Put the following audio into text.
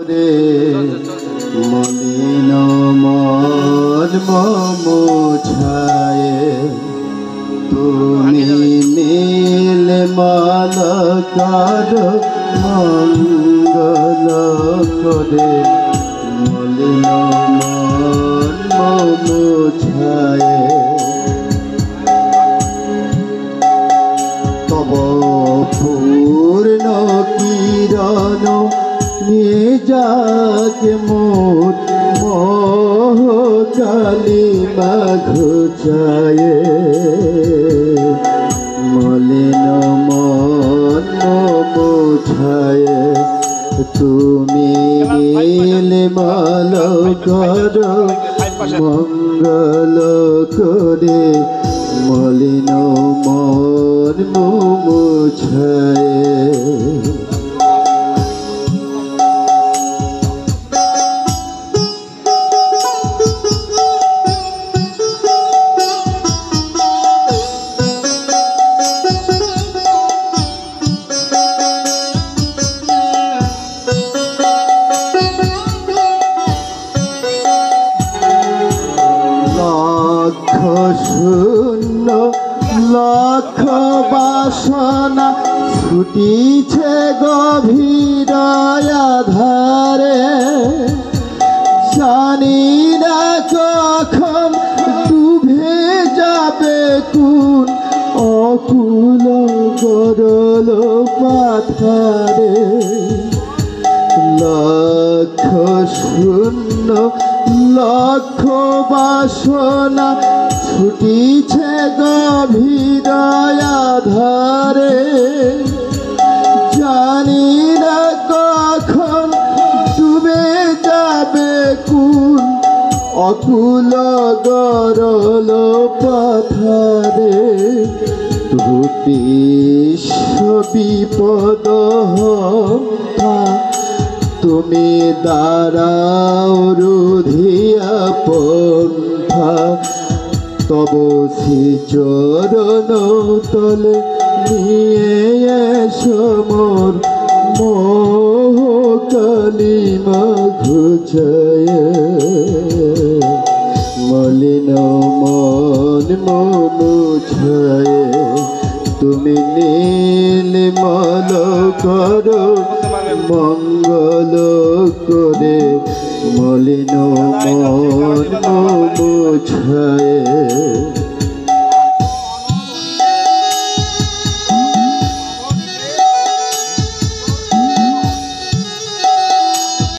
করে মলিন মন মোছায়ে তুমি নীল মালকার মঙ্গল করে মলিন মন মোছায়ে তব পূর্ণ কিরণ নিয়ে যাকে মোর মোহ কালিমা ঘুচায়ে মলিন মন মোছায়ে তুমি নীল মালকার মঙ্গল করে মলিন মন মোছায়ে শূন্য লক্ষ বাসনা ছুটিছে গভীর আধারে জানি না কখন ডুবে যাবে কোন অকুল গরল পাথারে লক্ষ শূন্য লক্ষ বাসনা ছুটিছে গভীর আধারে জানি না কখন ডুবে যাবে কোন অকুল গরল পাথারে বিশ্ব বিপদ তুমি দাঁড়াও রুধিয়া পন্থা তব শ্রীচরণ তলে নিয়ে এসো মোর মোহ কালিমা ঘুচায়ে মলিন মন মোছায়ে তুমি নীল মালকার মঙ্গল করে মলিন মন মোছায়ে।